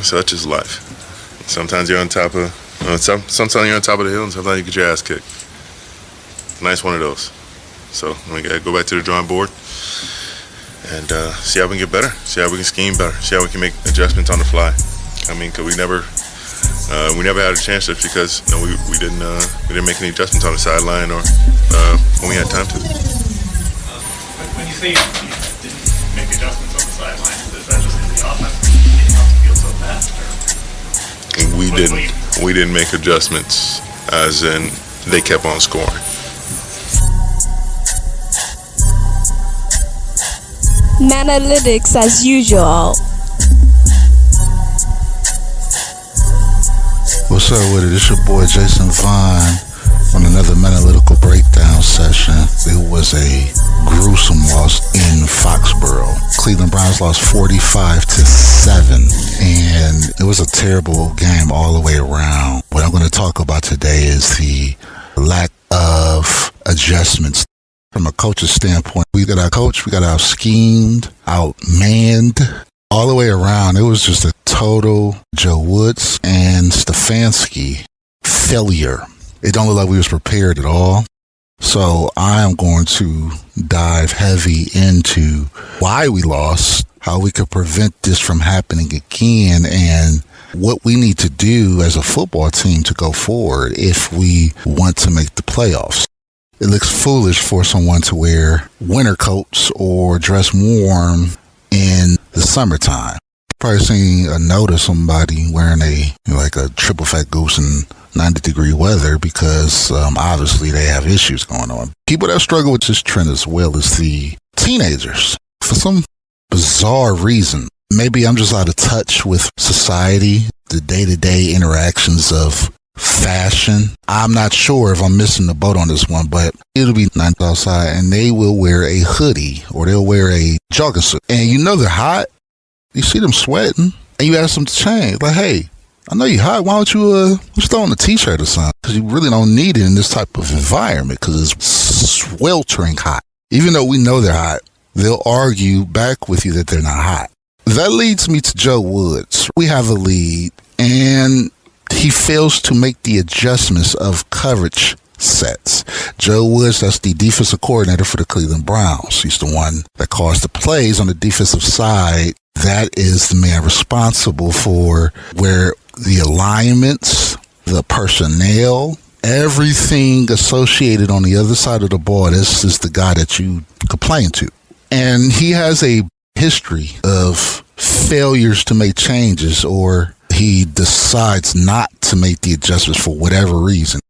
such is life. Sometimes you're on top of, sometimes you're on top of the hill, and sometimes you get your ass kicked. Tonight's one of those. So we gotta go back to the drawing board and see how we can get better, see how we can scheme better, see how we can make adjustments on the fly. I mean, cause we never had a chance just because we didn't make any adjustments on the sideline or when we had time to. When you say you didn't make adjustments on the sideline, is that just because the offense didn't have to feel so fast? We didn't make adjustments, as in they kept on scoring. Analytics as usual. What's up with it? It's your boy Jason Vine on another Analytical Breakdown session. It was a gruesome loss in Foxborough. Cleveland Browns lost 45-7, and it was a terrible game all the way around. What I'm going to talk about today is the lack of adjustments. From a coach's standpoint, we got out schemed, outmanned, all the way around. It was just a total Joe Woods and Stefanski failure. It don't look like we was prepared at all. So I am going to dive heavy into why we lost, how we could prevent this from happening again, and what we need to do as a football team to go forward if we want to make the playoffs. It looks foolish for someone to wear winter coats or dress warm in the summertime. Probably seen a note of somebody wearing a triple fat goose in 90-degree weather because obviously they have issues going on. People that struggle with this trend as well as the teenagers. For some bizarre reason, maybe I'm just out of touch with society, the day-to-day interactions of fashion. I'm not sure if I'm missing the boat on this one, but it'll be nice outside and they will wear a hoodie or they'll wear a jogging suit. And you know they're hot. You see them sweating and you ask them to change. Like, hey, I know you're hot. Why don't you just throw on a t-shirt or something? Because you really don't need it in this type of environment because it's sweltering hot. Even though we know they're hot, they'll argue back with you that they're not hot. That leads me to Joe Woods. We have a lead and he fails to make the adjustments of coverage sets. Joe Woods, that's the defensive coordinator for the Cleveland Browns. He's the one that calls the plays on the defensive side. That is the man responsible for where the alignments, the personnel, everything associated on the other side of the ball. This is the guy that you complain to. And he has a history of failures to make changes, or he decides not to make the adjustments for whatever reason.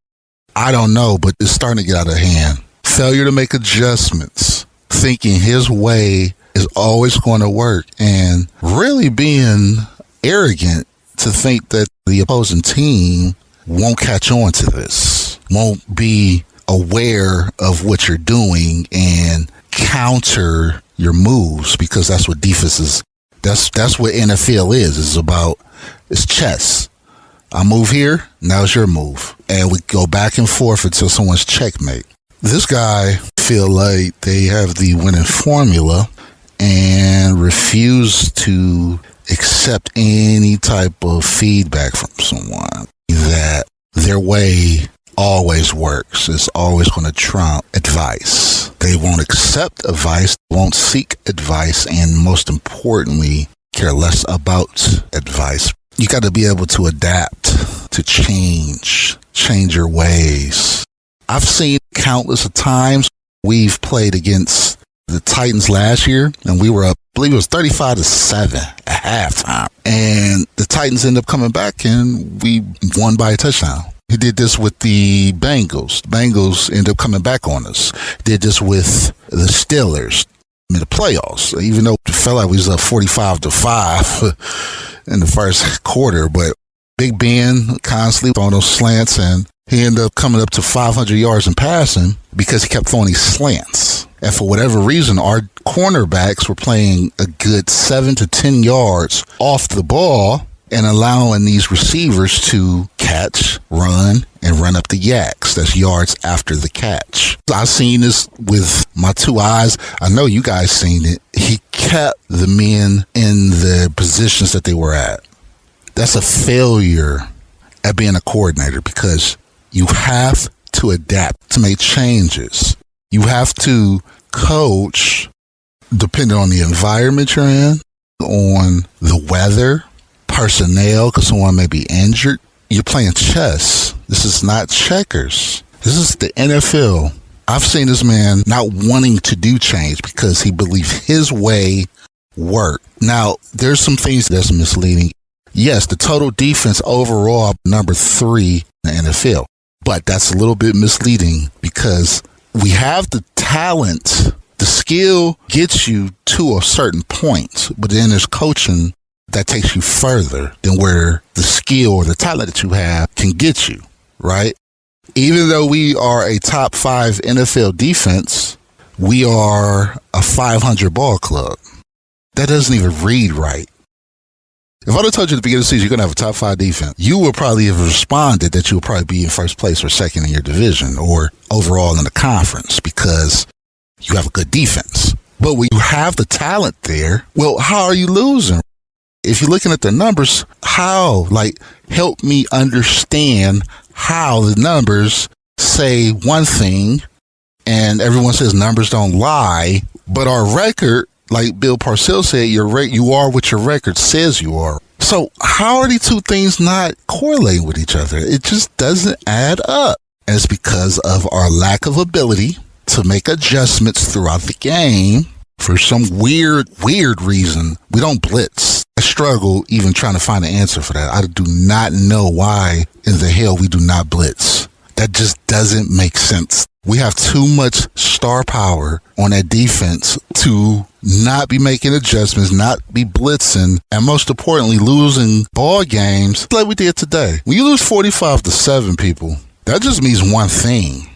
I don't know, but it's starting to get out of hand. Failure to make adjustments, thinking his way is always going to work, and really being arrogant to think that the opposing team won't catch on to this, won't be aware of what you're doing and counter your moves, because that's what defense is. That's what NFL is. It's chess. I move here, now it's your move. And we go back and forth until someone's checkmate. This guy feel like they have the winning formula and refuse to accept any type of feedback from someone. That their way always works. It's always going to trump advice. They won't accept advice, won't seek advice, and most importantly, care less about advice. You got to be able to adapt, to change your ways. I've seen countless of times we've played against the Titans last year, and we were up, I believe it was 35-7 at halftime. And the Titans ended up coming back, and we won by a touchdown. He did this with the Bengals. The Bengals ended up coming back on us. Did this with the Steelers in the playoffs, even though it felt like we was up 45-5 in the first quarter. But Big Ben constantly throwing those slants, and he ended up coming up to 500 yards in passing because he kept throwing these slants. And for whatever reason, our cornerbacks were playing a good 7 to 10 yards off the ball and allowing these receivers to catch, run, and run up the yaks. That's yards after the catch. I've seen this with my two eyes. I know you guys seen it. He kept the men in the positions that they were at. That's a failure at being a coordinator because you have to adapt to make changes. You have to coach depending on the environment you're in, on the weather, personnel, because someone may be injured. You're playing chess. This is not checkers. This is the NFL. I've seen this man not wanting to do change because he believes his way worked. Now, there's some things that's misleading. Yes, the total defense overall, number 3 in the NFL. But that's a little bit misleading because we have the talent. The skill gets you to a certain point, but then there's coaching that takes you further than where the skill or the talent that you have can get you, right? Even though we are a top 5 NFL defense, we are a 500 ball club. That doesn't even read right. If I'd have told you at the beginning of the season you're going to have a top 5 defense, you would probably have responded that you would probably be in first place or second in your division or overall in the conference because you have a good defense. But when you have the talent there, well, how are you losing? If you're looking at the numbers, how? Like, help me understand how the numbers say one thing and everyone says numbers don't lie, but our record, like Bill Parcells said, you are what your record says you are. So how are these two things not correlating with each other? It just doesn't add up. And it's because of our lack of ability to make adjustments throughout the game. For some weird reason, we don't blitz. I struggle even trying to find an answer for that. I do not know why in the hell we do not blitz. That just doesn't make sense. We have too much star power on that defense to not be making adjustments, not be blitzing, and most importantly, losing ball games like we did today. When you lose 45-7, people, that just means one thing.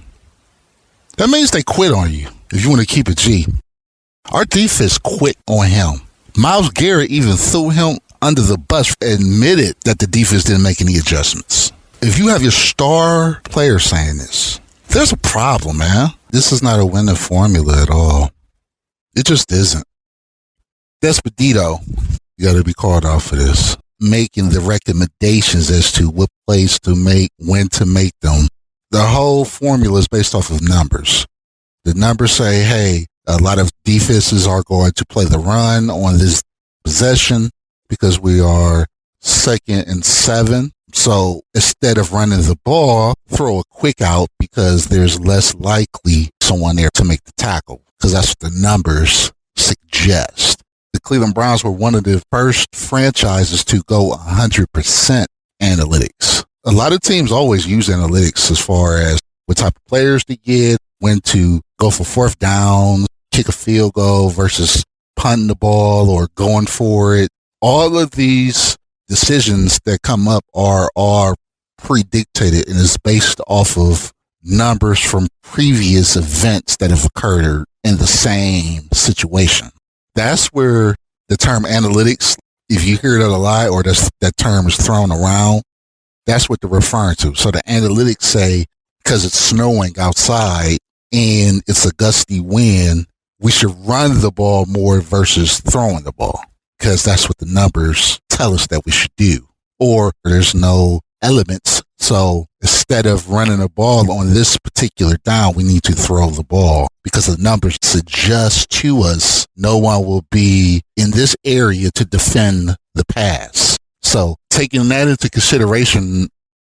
That means they quit on you, if you want to keep it G. Our defense quit on him. Myles Garrett even threw him under the bus, admitted that the defense didn't make any adjustments. If you have your star player saying this, there's a problem, man. This is not a winning formula at all. It just isn't. Despedito, you got to be called out for this. Making the recommendations as to what plays to make, when to make them. The whole formula is based off of numbers. The numbers say, hey, a lot of defenses are going to play the run on this possession because we are 2nd and 7. So instead of running the ball, throw a quick out because there's less likely someone there to make the tackle because that's what the numbers suggest. The Cleveland Browns were one of the first franchises to go 100% analytics. A lot of teams always use analytics as far as what type of players to get, when to go for 4th down, kick a field goal versus punting the ball or going for it. All of these decisions that come up are predicted and is based off of numbers from previous events that have occurred in the same situation. That's where the term analytics, if you hear that a lot or that term is thrown around, that's what they're referring to. So the analytics say, because it's snowing outside and it's a gusty wind, we should run the ball more versus throwing the ball because that's what the numbers tell us that we should do. Or there's no elements. So instead of running the ball on this particular down, we need to throw the ball because the numbers suggest to us no one will be in this area to defend the pass. So taking that into consideration,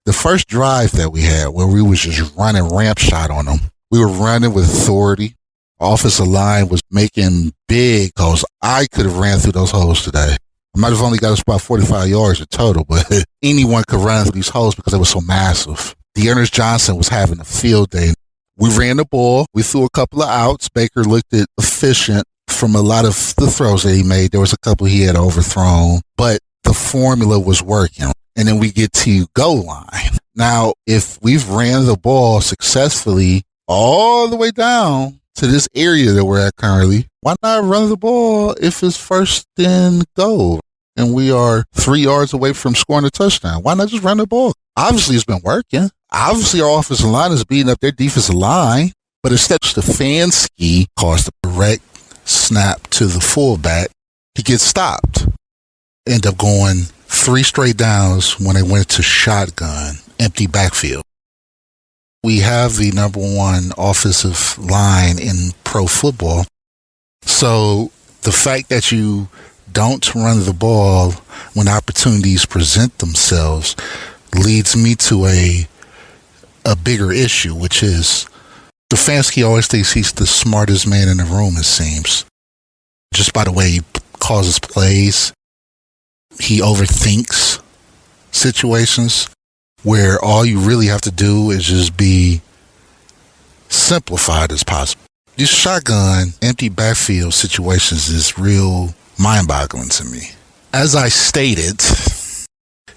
the first drive that we had where we was just running ramp shot on them, we were running with authority. Offensive line was making big holes. I could have ran through those holes today. I might have only got us about 45 yards in total, but anyone could run through these holes because they were so massive. Dearness Johnson was having a field day. We ran the ball. We threw a couple of outs. Baker looked at efficient from a lot of the throws that he made. There was a couple he had overthrown, but the formula was working. And then we get to goal line. Now, if we've ran the ball successfully all the way down to this area that we're at currently, why not run the ball if it's 1st and goal and we are 3 yards away from scoring a touchdown? Why not just run the ball? Obviously, it's been working. Obviously, our offensive line is beating up their defensive line, but instead Stefanski caused the direct snap to the fullback. He gets stopped. End up going 3 straight downs when they went to shotgun, empty backfield. We have the number 1 offensive line in pro football. So the fact that you don't run the ball when opportunities present themselves leads me to a bigger issue, which is Stefanski always thinks he's the smartest man in the room, it seems. Just by the way he calls his plays, he overthinks situations where all you really have to do is just be simplified as possible. These shotgun, empty backfield situations is real mind-boggling to me. As I stated,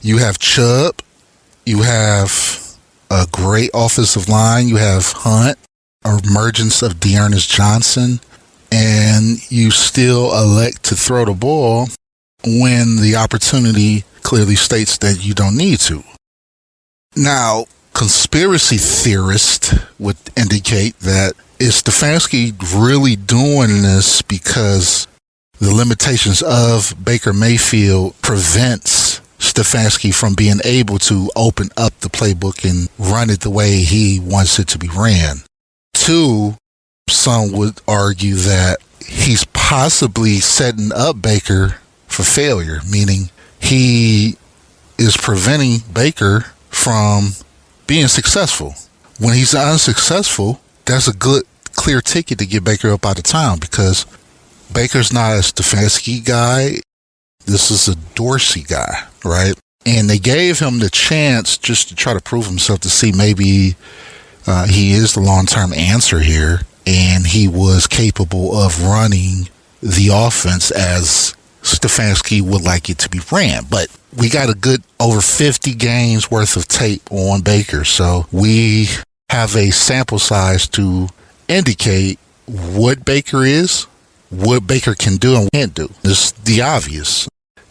you have Chubb, you have a great offensive line, you have Hunt, emergence of Dearness Johnson, and you still elect to throw the ball when the opportunity clearly states that you don't need to. Now, conspiracy theorists would indicate that is Stefanski really doing this because the limitations of Baker Mayfield prevents Stefanski from being able to open up the playbook and run it the way he wants it to be ran. 2, some would argue that he's possibly setting up Baker for failure, meaning he is preventing Baker from being successful. When he's unsuccessful, that's a good, clear ticket to get Baker up out of town because Baker's not a Stefanski guy. This is a Dorsey guy, right? And they gave him the chance just to try to prove himself to see maybe he is the long-term answer here, and he was capable of running the offense as Stefanski would like it to be ran. But we got a good over 50 games worth of tape on Baker, so we have a sample size to indicate what Baker is, what Baker can do and can't do. It's the obvious.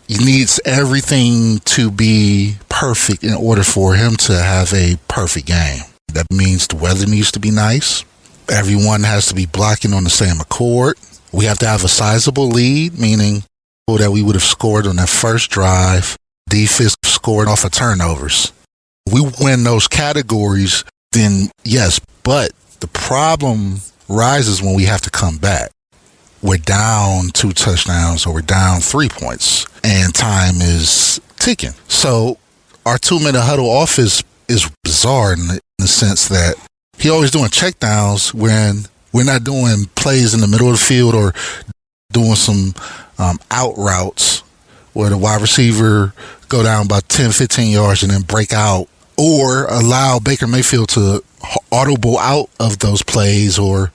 He needs everything to be perfect in order for him to have a perfect game. That means the weather needs to be nice. Everyone has to be blocking on the same accord. We have to have a sizable lead, meaning that we would have scored on that first drive. Defense scored off of turnovers. We win those categories, then yes, but the problem rises when we have to come back. We're down 2 touchdowns or we're down 3 points and time is ticking. So our 2-minute huddle offense is bizarre in the sense that he always doing checkdowns when we're not doing plays in the middle of the field or doing some out routes where the wide receiver go down about 10, 15 yards and then break out, or allow Baker Mayfield to audible out of those plays or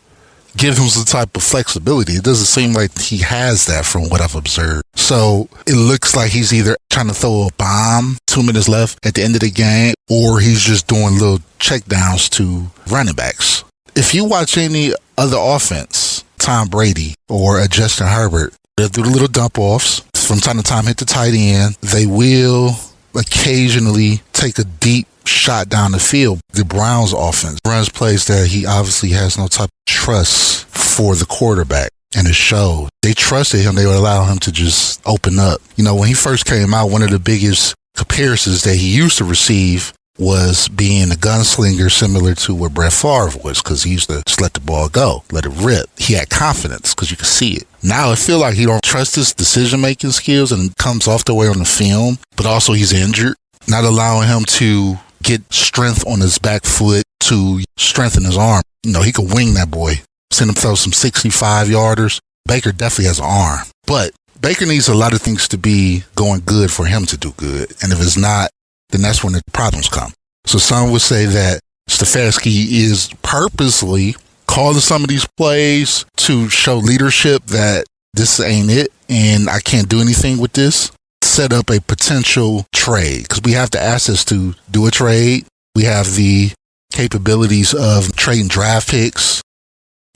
give him some type of flexibility. It doesn't seem like he has that from what I've observed. So it looks like he's either trying to throw a bomb 2 minutes left at the end of the game, or he's just doing little checkdowns to running backs. If you watch any other offense, Tom Brady or Justin Herbert, they'll do the little dump offs. From time to time, hit the tight end. They will occasionally take a deep shot down the field. The Browns offense runs plays that he obviously has no type of trust for the quarterback, and it showed. They trusted him. They would allow him to just open up. You know, when he first came out, one of the biggest comparisons that he used to receive was being a gunslinger similar to what Brett Favre was, because he used to just let the ball go, let it rip. He had confidence because you could see it. Now I feel like he don't trust his decision-making skills, and it comes off the way on the film, but also he's injured, not allowing him to get strength on his back foot to strengthen his arm. You know, he could wing that boy, send him throw some 65-yarders. Baker definitely has an arm, but Baker needs a lot of things to be going good for him to do good, and if it's not, then that's when the problems come. So some would say that Stefanski is purposely calling some of these plays to show leadership that this ain't it and I can't do anything with this. Set up a potential trade, because we have the assets to do a trade. We have the capabilities of trading draft picks.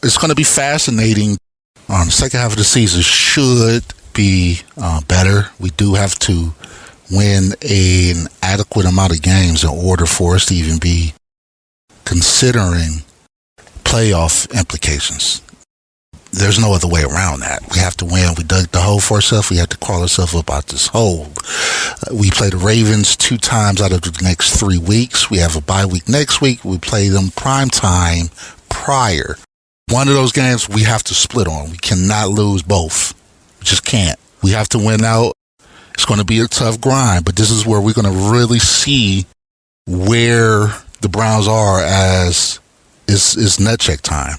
It's going to be fascinating. The second half of the season should be better. We do have to win an adequate amount of games in order for us to even be considering playoff implications. There's no other way around that. We have to win. We dug the hole for ourselves. We have to crawl ourselves up out this hole. We play the Ravens 2 times out of the next 3 weeks. We have a bye week next week. We play them prime time prior. One of those games we have to split on. We cannot lose both. We just can't. We have to win out. It's going to be a tough grind, but this is where we're going to really see where the Browns are as it's net check time.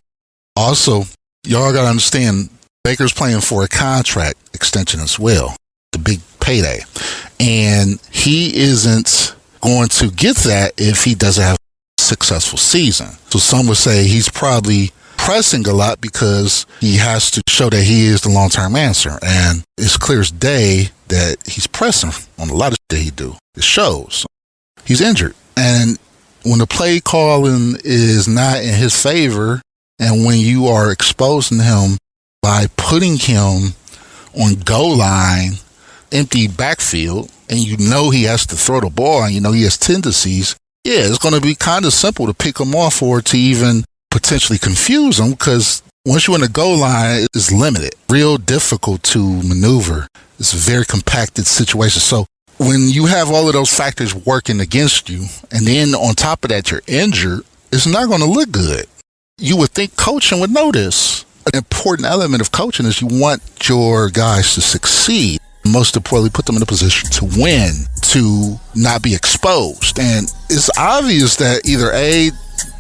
Also, y'all got to understand, Baker's playing for a contract extension as well, the big payday. And he isn't going to get that if he doesn't have a successful season. So some would say he's probably pressing a lot because he has to show that he is the long-term answer. And it's clear as day that he's pressing on a lot of shit he do. It shows. He's injured. And when the play calling is not in his favor, and when you are exposing him by putting him on goal line, empty backfield, and you know he has to throw the ball and you know he has tendencies, yeah, it's going to be kind of simple to pick him off or to even potentially confuse him, because once you're in the goal line, it's limited. Real difficult to maneuver. It's a very compacted situation. So when you have all of those factors working against you, and then on top of that, you're injured, it's not going to look good. You would think coaching would know this. An important element of coaching is you want your guys to succeed. Most importantly, put them in a position to win, to not be exposed. And it's obvious that either A,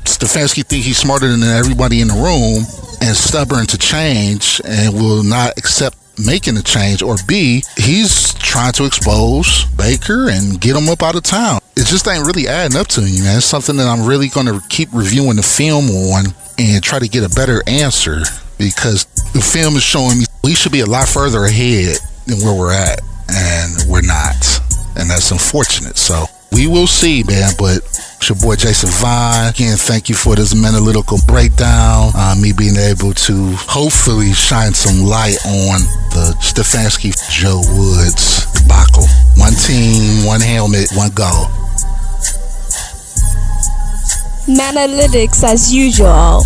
Stefanski thinks he's smarter than everybody in the room and stubborn to change and will not accept making a change, or B, he's trying to expose Baker and get him up out of town. It just ain't really adding up to me, man. It's something that I'm really going to keep reviewing the film on and try to get a better answer, because the film is showing me we should be a lot further ahead than where we're at, and we're not. And that's unfortunate. So we will see, man, but it's your boy Jason Vine. Again, thank you for this analytical breakdown. Me being able to hopefully shine some light on the Stefanski Joe Woods debacle. One team, one helmet, one goal. Manalytics as usual.